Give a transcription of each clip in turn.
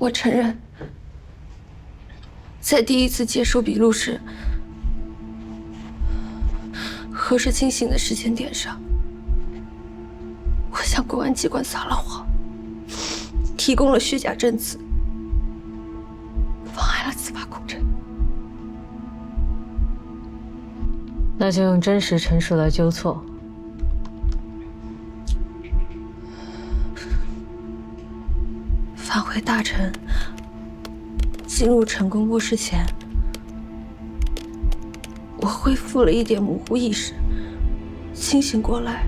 我承认，在第一次接收笔录时，何时清醒的时间点上，我向公安机关撒了谎，提供了虚假证词，妨碍了司法公正。那就用真实陈述来纠错。返回大城，进入成功卧室前，我恢复了一点模糊意识，清醒过来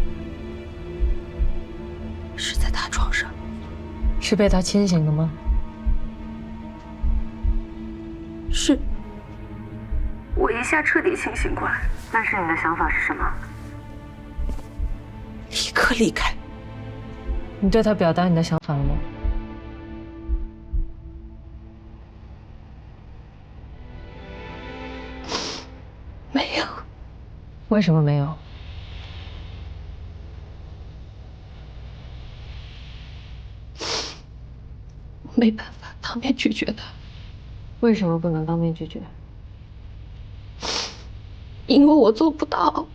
是在他床上。是被他清醒的吗？是。我一下彻底清醒过来。但是你的想法是什么？立刻离开。你对他表达你的想法了吗？没有。为什么没有？没办法当面拒绝他。为什么不能当面拒绝？因为我做不到。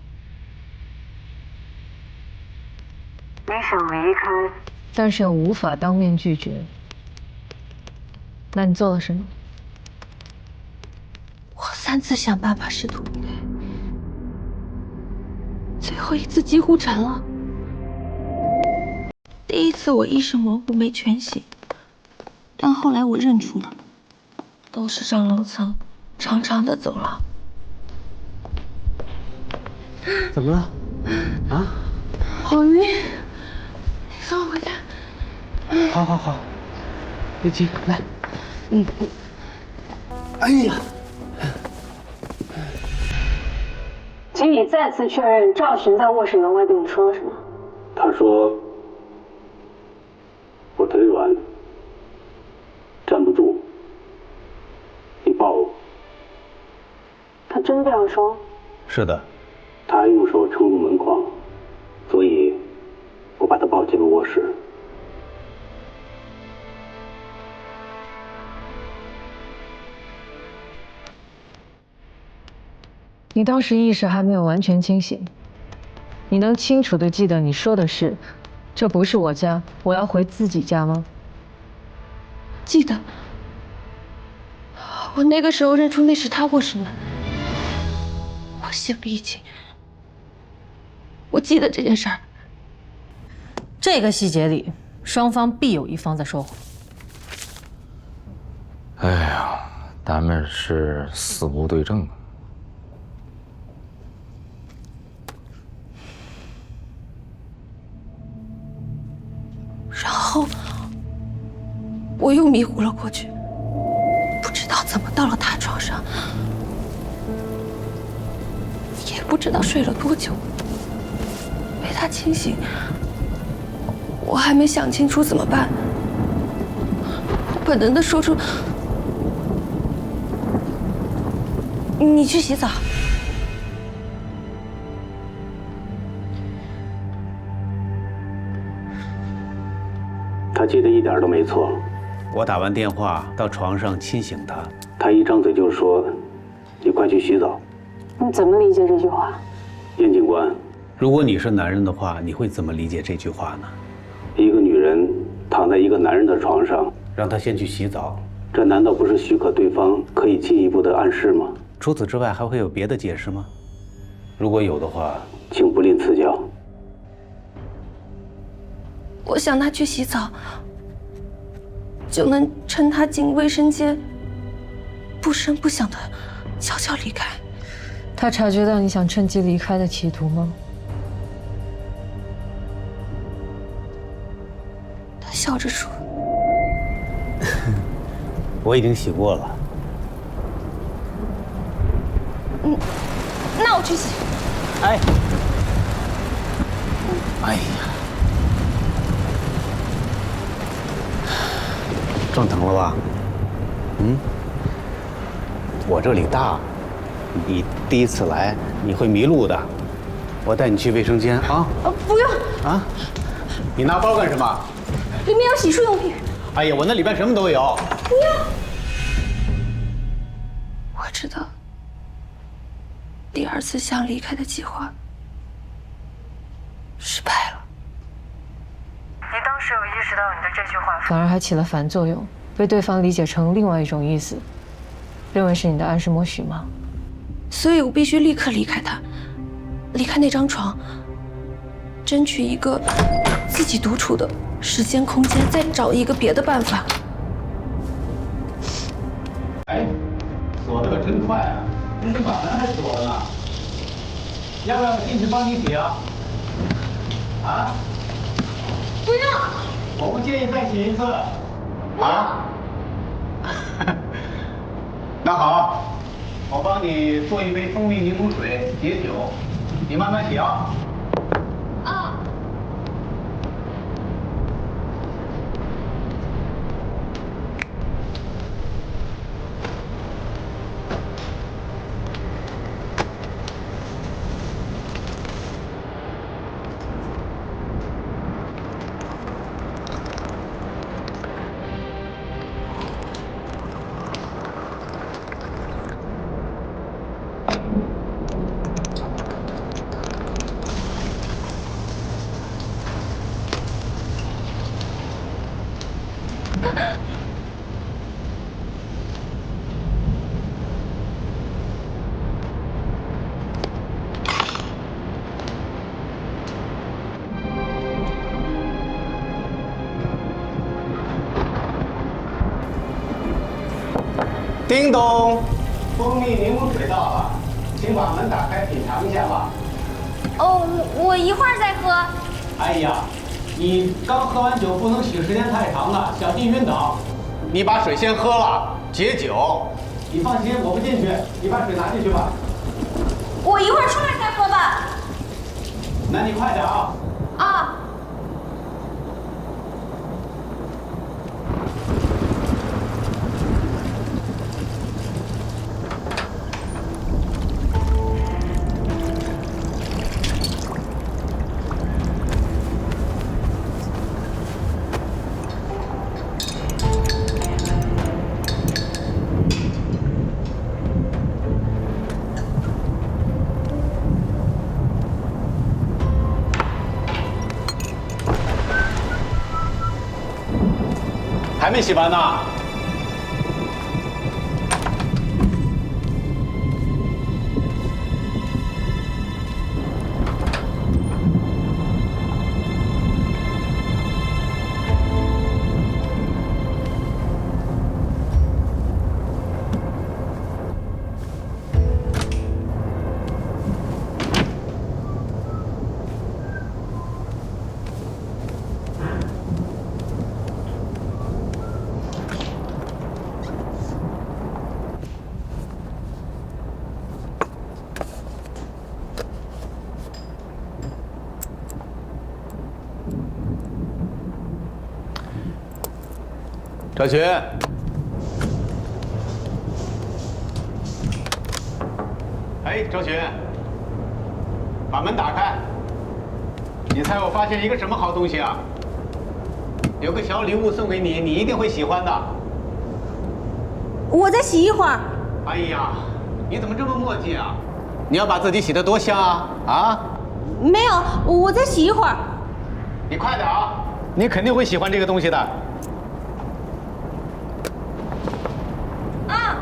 你想离开，但是又无法当面拒绝。那你做了什么？我3次想办法试图离开，最后一次几乎成了。第一次我意识模糊没全醒，但后来我认出了，都是上楼层长长的走廊。怎么了？啊？好晕，你送我回家。好好好，别急，来。哎呀！请你再次确认赵寻在卧室门外跟你说了什么。他说我腿软，站不住，你抱我。他真这样说？是的，他还用手撑住门框，所以我把他抱进了卧室。你当时意识还没有完全清醒，你能清楚地记得你说的是“这不是我家，我要回自己家”吗？记得，我那个时候认出那是他卧室门，我心里已经，我记得这件事儿。这个细节里，双方必有一方在说谎。哎呀，咱们是死无对证。然后我又迷糊了过去，不知道怎么到了他床上，也不知道睡了多久。被他清醒，我还没想清楚怎么办，本能地说出：“你去洗澡。”他记得一点都没错。我打完电话到床上亲醒他，他一张嘴就说：“你快去洗澡。”你怎么理解这句话？严警官，如果你是男人的话，你会怎么理解这句话呢？一个女人躺在一个男人的床上，让他先去洗澡，这难道不是许可对方可以进一步的暗示吗？除此之外还会有别的解释吗？如果有的话，请不吝赐教。我想他去洗澡，就能趁他进卫生间，不声不响的悄悄离开。他察觉到你想趁机离开的企图吗？他笑着说：“我已经洗过了。”那我去洗。哎，哎呀，撞疼了吧？我这里大，你第一次来，你会迷路的。我带你去卫生间啊。不用。啊？你拿包干什么？里面有洗漱用品。哎呀，我那里边什么都有。不要！我知道，第2次想离开的计划失败了。你当时有意识到你的这句话反而还起了反作用，被对方理解成另外一种意思，认为是你的暗示默许吗？所以我必须立刻离开他，离开那张床，争取一个自己独处的时间空间，再找一个别的办法。哎，锁得可真快啊！这你把门还锁了呢。要不要我进去帮你解啊？啊？不要！我不介意再写一次。啊？那好，我帮你做一杯蜂蜜柠檬水解酒，你慢慢写啊。啊。叮咚，蜂蜜柠檬水到了，请把门打开品尝一下吧。哦，我一会儿再喝。哎呀，你刚喝完酒不能醒时间太长了，小心晕倒。你把水先喝了，解酒。你放心，我不进去，你把水拿进去吧。我一会儿出来再喝吧。那你快点啊！啊。还没洗完呢。赵群，哎，赵群，把门打开。你猜我发现一个什么好东西啊？有个小礼物送给你，你一定会喜欢的。我再洗一会儿。哎呀，你怎么这么磨叽啊？你要把自己洗得多香啊！啊？没有，我再洗一会儿。你快点啊！你肯定会喜欢这个东西的。啊！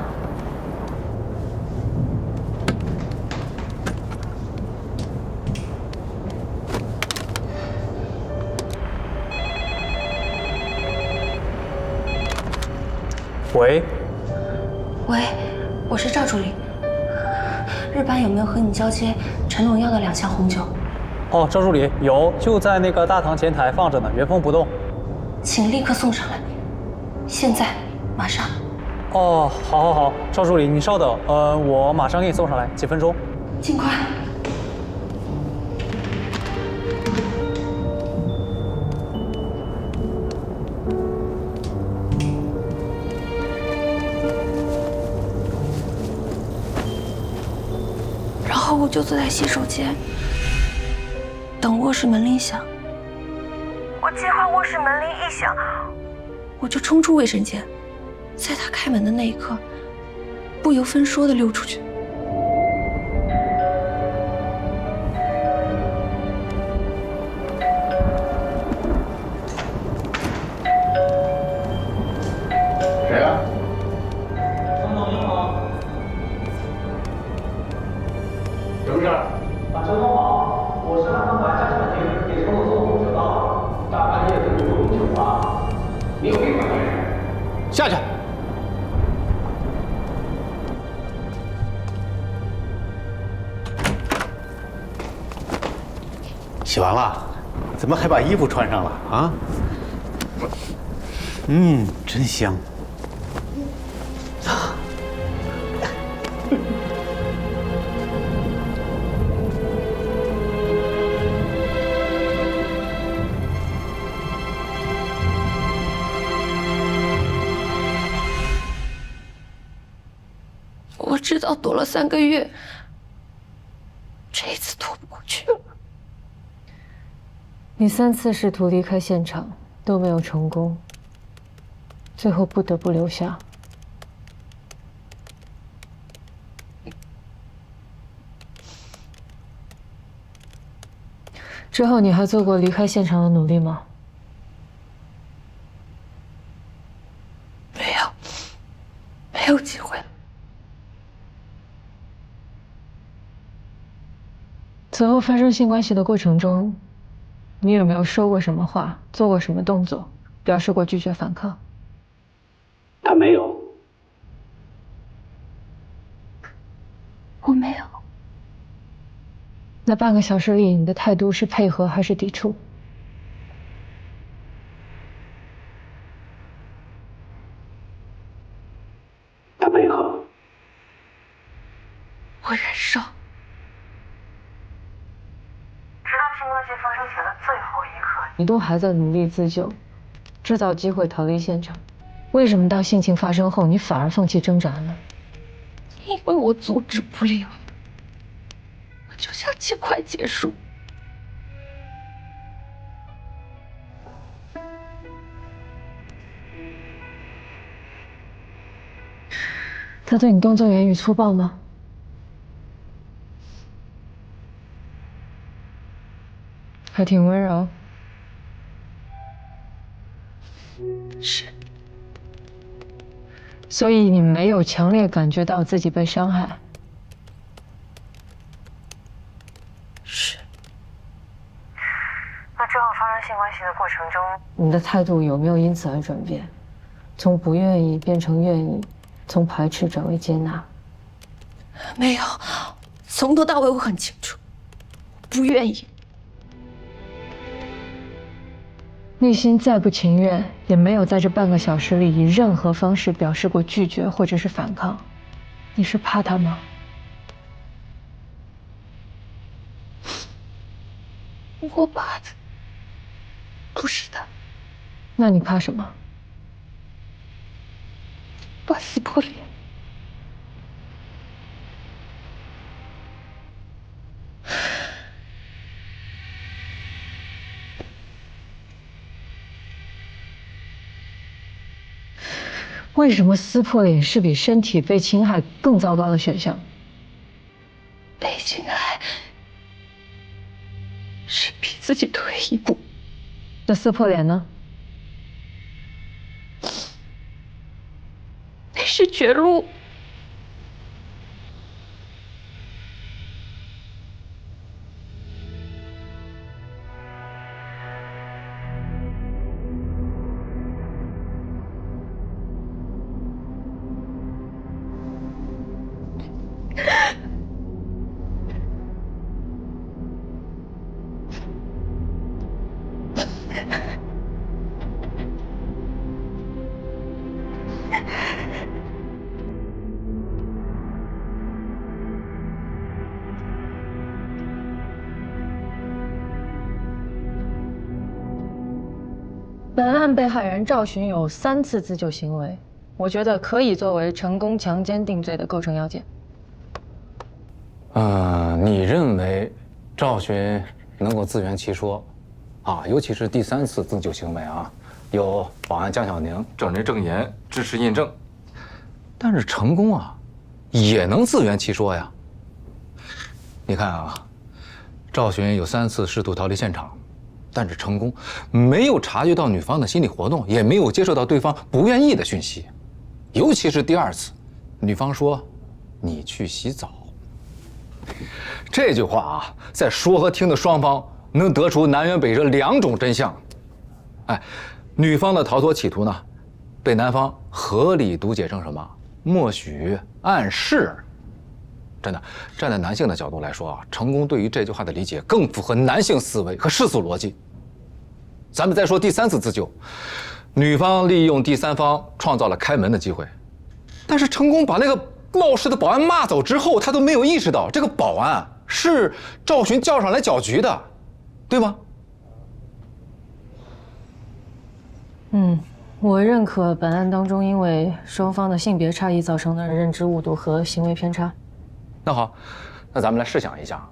喂，喂，我是赵助理。日班有没有和你交接陈总要的2箱红酒？哦，赵助理有，就在那个大堂前台放着呢，原封不动。请立刻送上来，现在，马上。哦，好，好，好，赵助理你稍等，我马上给你送上来，几分钟。尽快。然后我就坐在洗手间，等卧室门铃响。我计划卧室门铃一响，我就冲出卫生间，在他开门的那一刻，不由分说的溜出去。谁啊？张总您好，什么事儿？陈总好，我是安康馆家产局给陈总做护士到，大半夜的有病酒吧，你有病吧你？下去。洗完了？怎么还把衣服穿上了啊？真香。我知道躲了3个月，这一次躲不过去了。你3次试图离开现场都没有成功，最后不得不留下。之后你还做过离开现场的努力吗？没有机会了。此后发生性关系的过程中，你有没有说过什么话，做过什么动作，表示过拒绝反抗？他没有。我没有。那半个小时里，你的态度是配合还是抵触？他配合。我忍受。直到性关系发生前的最后一刻，你都还在努力自救，制造机会逃离现场，为什么到性侵发生后，你反而放弃挣扎呢？因为我阻止不了，我就想尽快结束。他对你动作言语粗暴吗？还挺温柔。是。所以你没有强烈感觉到自己被伤害。是。那之后发生性关系的过程中，你的态度有没有因此而转变？从不愿意变成愿意，从排斥转为接纳？没有，从头到尾我很清楚，不愿意。内心再不情愿，也没有在这半个小时里以任何方式表示过拒绝或者是反抗。你是怕他吗？我怕的不是他。那你怕什么？怕撕破脸。为什么撕破脸是比身体被侵害更糟糕的选项？被侵害是比自己退一步。那撕破脸呢？那是绝路。本案被害人赵寻有3次自救行为，我觉得可以作为成功强奸定罪的构成要件。你认为赵寻能够自圆其说，啊，尤其是第3次自救行为啊，有保安江小宁、证人郑岩支持印证，但是成功啊，也能自圆其说呀。你看啊，赵寻有3次试图逃离现场，但是成功没有察觉到女方的心理活动，也没有接受到对方不愿意的讯息，尤其是第2次，女方说：“你去洗澡。”这句话啊，在说和听的双方能得出南辕北辙2种真相。哎，女方的逃脱企图呢，被男方合理读解成什么？默许、暗示。真的，站在男性的角度来说啊，成功对于这句话的理解更符合男性思维和世俗逻辑。咱们再说第3次自救，女方利用第3方创造了开门的机会，但是成功把那个冒失的保安骂走之后，他都没有意识到这个保安是赵寻叫上来搅局的，对吗？我认可本案当中因为双方的性别差异造成的认知误读和行为偏差。那好，那咱们来试想一下，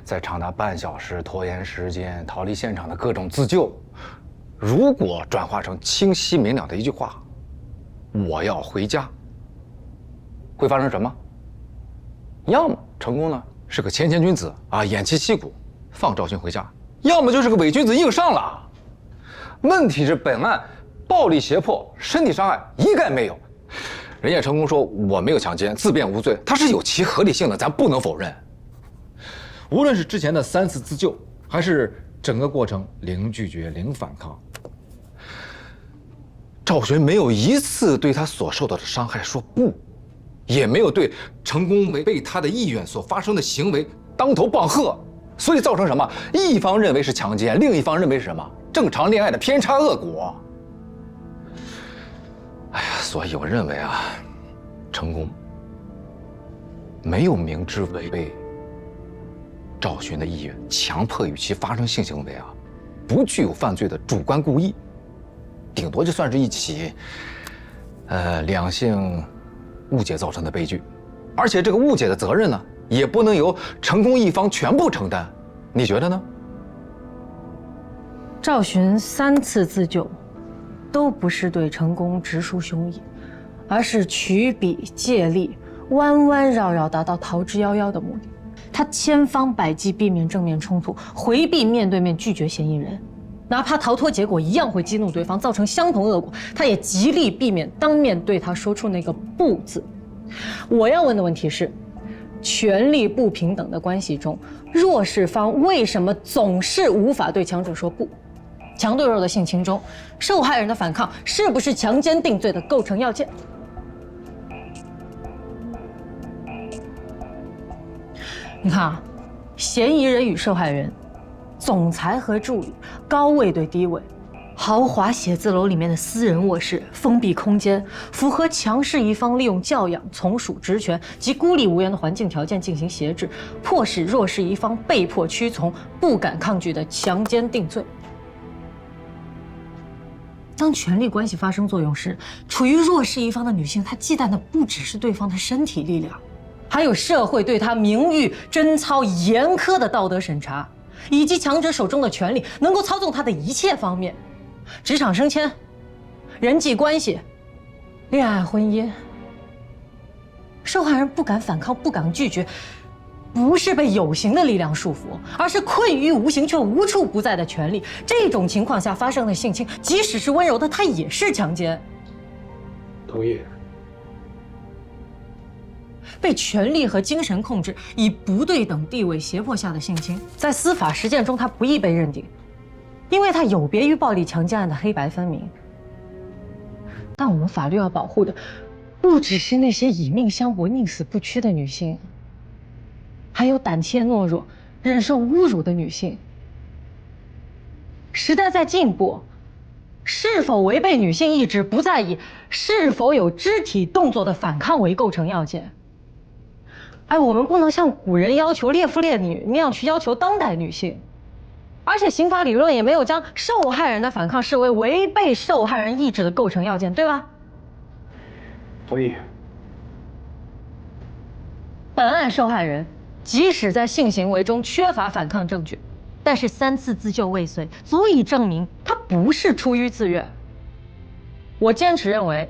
在长达半小时拖延时间、逃离现场的各种自救，如果转化成清晰明了的一句话：“我要回家”，会发生什么？要么成功呢是个谦谦君子啊，偃旗息鼓放赵寻回家；要么就是个伪君子硬上了。问题是本案暴力胁迫、身体伤害一概没有。人家成功说我没有强奸，自辩无罪，他是有其合理性的，咱不能否认。无论是之前的3次自救，还是整个过程零拒绝、零反抗，赵寻没有一次对他所受到的伤害说不，也没有对成功违背他的意愿所发生的行为当头棒喝，所以造成什么？一方认为是强奸，另一方认为是什么？正常恋爱的偏差恶果。哎呀，所以我认为啊，成功没有明知违背赵寻的意愿，强迫与其发生性行为啊，不具有犯罪的主观故意，顶多就算是一起两性误解造成的悲剧，而且这个误解的责任呢，也不能由成功一方全部承担，你觉得呢？赵寻3次自救，都不是对成功直抒胸臆，而是取彼借力，弯弯绕绕达到逃之夭夭的目的。他千方百计避免正面冲突，回避面对面拒绝嫌疑人，哪怕逃脱结果一样会激怒对方，造成相同恶果，他也极力避免当面对他说出那个“不”字。我要问的问题是，权力不平等的关系中，弱势方为什么总是无法对强者说不？强对弱的性侵中，受害人的反抗是不是强奸定罪的构成要件？你看啊，嫌疑人与受害人，总裁和助理，高位对低位，豪华写字楼里面的私人卧室，封闭空间，符合强势一方利用教养、从属职权及孤立无援的环境条件进行挟制，迫使弱势一方被迫屈从、不敢抗拒的强奸定罪。当权力关系发生作用时，处于弱势一方的女性，她忌惮的不只是对方的身体力量，还有社会对她名誉贞操严苛的道德审查，以及强者手中的权力能够操纵她的一切方面，职场升迁、人际关系、恋爱婚姻。受害人不敢反抗，不敢拒绝，不是被有形的力量束缚，而是困于无形却无处不在的权力。这种情况下发生的性侵，即使是温柔的，它也是强奸。同意。被权力和精神控制、以不对等地位胁迫下的性侵，在司法实践中它不易被认定，因为它有别于暴力强奸案的黑白分明。但我们法律要保护的，不只是那些以命相搏、宁死不屈的女性，还有胆怯懦弱、忍受侮辱的女性。时代在进步，是否违背女性意志不再以是否有肢体动作的反抗为构成要件。哎，我们不能像古人要求烈妇烈女那样去要求当代女性，而且刑法理论也没有将受害人的反抗视为违背受害人意志的构成要件，对吧？同意。本案受害人即使在性行为中缺乏反抗证据，但是3次自救未遂，足以证明他不是出于自愿，我坚持认为，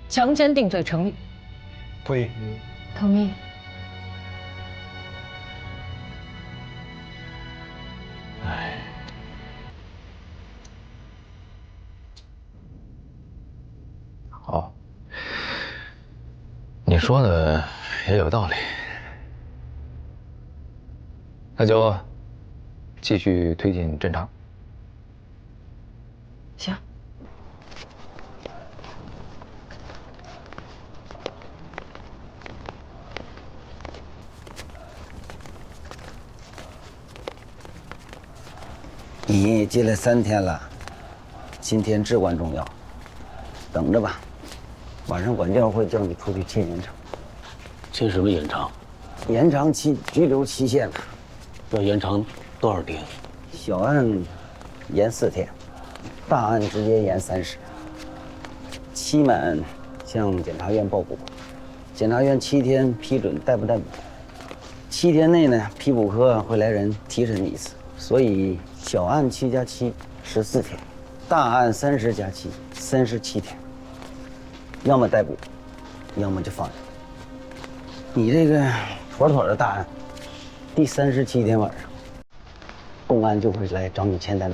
强奸定罪成立。同意。同意。哎，好，你说的也有道理，那就继续推进侦查。行。你进来3天了，今天至关重要，等着吧。晚上管教会叫你出去签延长。签什么延长？延长拘留期限了。要延长多少天？小案延4天，大案直接延30。期满向检察院报补，检察院7天批准逮捕。7天内呢，批捕科会来人提审你一次，所以小案7加7 14天，大案30加7 37天。要么逮捕，要么就放人。你这个妥妥的大案，第37天晚上，公安就会来找你签单。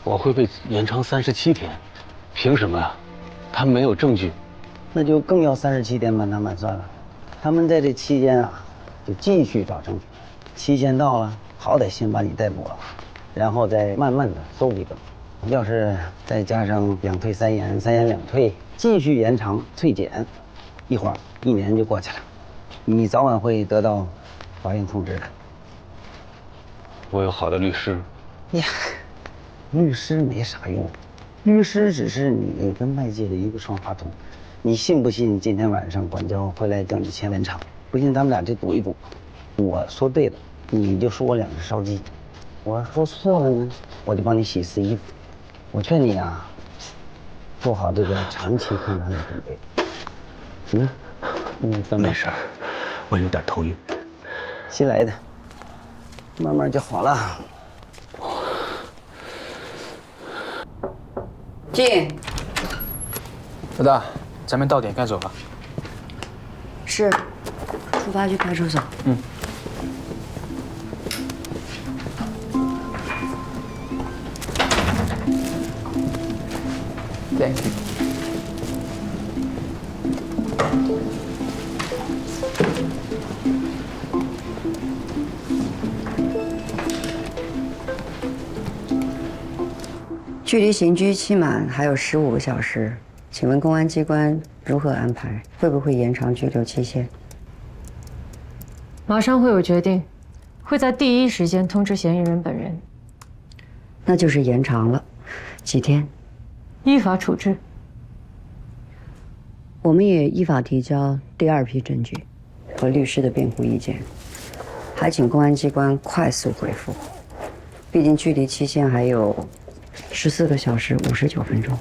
我会被延长37天，凭什么呀？他们没有证据。那就更要37天把他满算了。他们在这期间啊，就继续找证据。期限到了，好歹先把你逮捕了，然后再慢慢的搜一个。要是再加上2退3延，3延2退，继续延长退检，一会儿1年就过去了。你早晚会得到法院通知的。我有好的律师。呀，律师没啥用，律师只是你跟外界的一个双话筒。你信不信今天晚上管教会来叫你签延长？不信咱们俩就赌一赌，我说对了，你就说我2只烧鸡；我说错了呢，我就帮你洗4衣服。我劝你啊，做好这个长期抗战的准备。那没事，我有点头晕。新来的，慢慢就好了。进。老大，咱们到点该走了。是，出发去派出所。Thank you。距离刑拘期满还有15个小时，请问公安机关如何安排？会不会延长拘留期限？马上会有决定，会在第一时间通知嫌疑人本人。那就是延长了，几天？依法处置。我们也依法提交第2批证据和律师的辩护意见，还请公安机关快速回复，毕竟距离期限还有14个小时59分钟。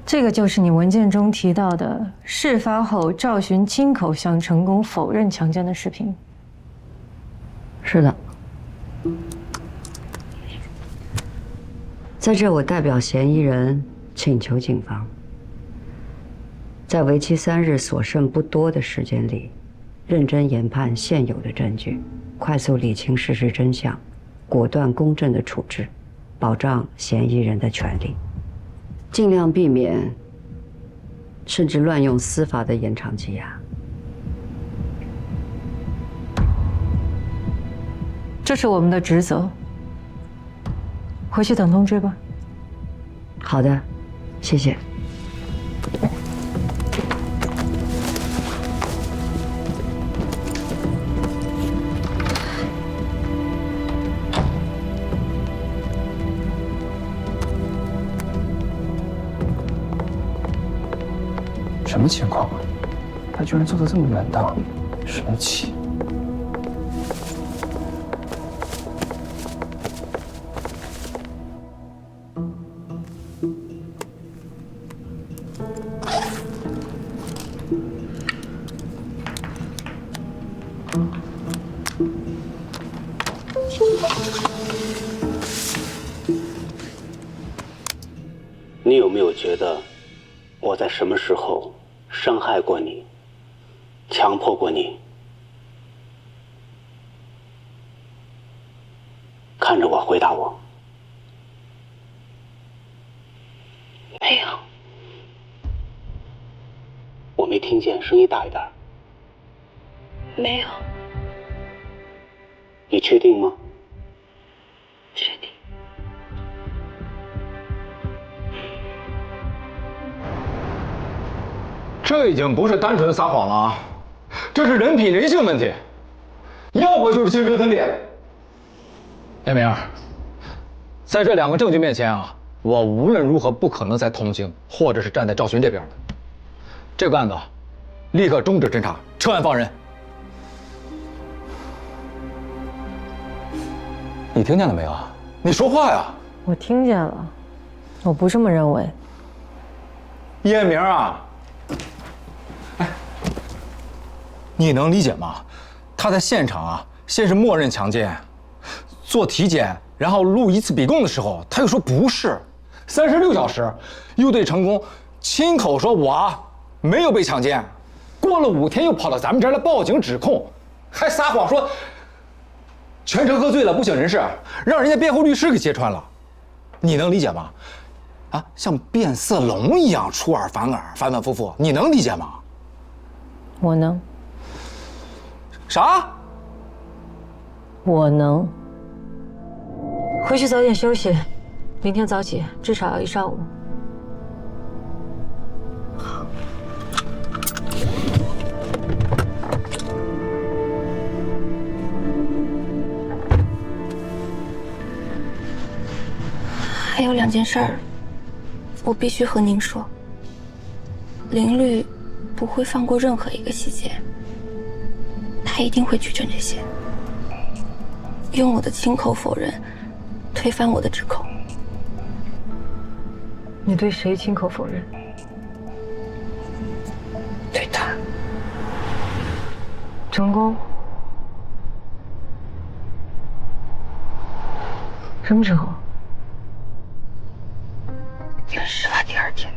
这个就是你文件中提到的事发后赵寻亲口向成功否认强奸的视频。是的，在这我代表嫌疑人请求警方，在为期3日所剩不多的时间里，认真研判现有的证据，快速理清事实真相，果断公正的处置，保障嫌疑人的权利。尽量避免，甚至乱用司法的延长羁押。这是我们的职责。回去等通知吧。好的，谢谢。什么情况啊？他居然做得这么难当，生气。你有没有觉得我在什么时候伤害过你，强迫过你？看着我，回答我。没有。我没听见，声音大一点。没有。你确定吗？确定。这已经不是单纯的撒谎了啊，这是人品人性问题，要不就是精神分裂。叶明，在这2个证据面前啊，我无论如何不可能再同情或者是站在赵寻这边的。这个案子立刻终止侦查，撤案放人。你听见了没有？你说话呀！我听见了，我不这么认为。叶明啊！你能理解吗？他在现场啊，先是默认强奸，做体检，然后录1次笔供的时候，他又说不是，36小时，又对成功亲口说我没有被强奸，过了5天又跑到咱们这儿来报警指控，还撒谎说全程喝醉了不省人事，让人家辩护律师给揭穿了，你能理解吗？啊，像变色龙一样出尔反尔，反反复复，你能理解吗？我能。啥？我能。回去早点休息，明天早起，至少要1上午。还有2件事儿，我必须和您说。林律不会放过任何一个细节，他一定会举证这些，用我的亲口否认推翻我的指控。你对谁亲口否认？对他。成功？什么时候？事发第2天。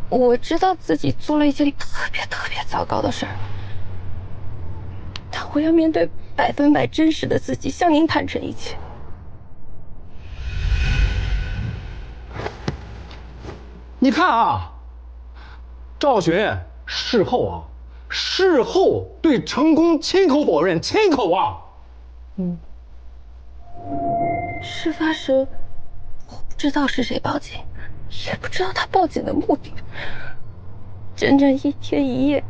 我知道自己做了一件特别糟糕的事儿，但我要面对100%真实的自己，向您坦诚一切。你看啊，赵寻事后对成功亲口否认，亲口啊。事发时，我不知道是谁报警，也不知道他报警的目的。整整1天1夜，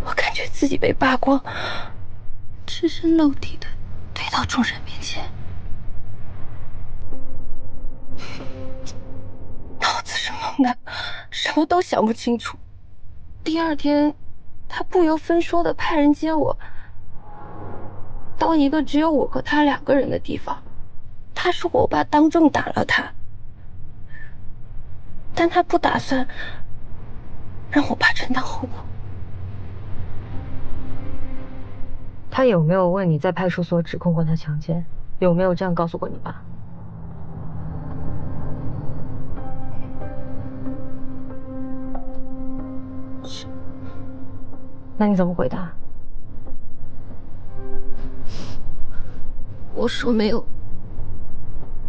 我感觉自己被扒光，赤身露体的推到众人面前，脑子是懵的，什么都想不清楚。第2天，他不由分说的派人接我。到一个只有我和他2个人的地方，他说我爸当众打了他，但他不打算让我爸承担后果。他有没有问你在派出所指控过他强奸？有没有这样告诉过你爸？是。那你怎么回答？我说没有。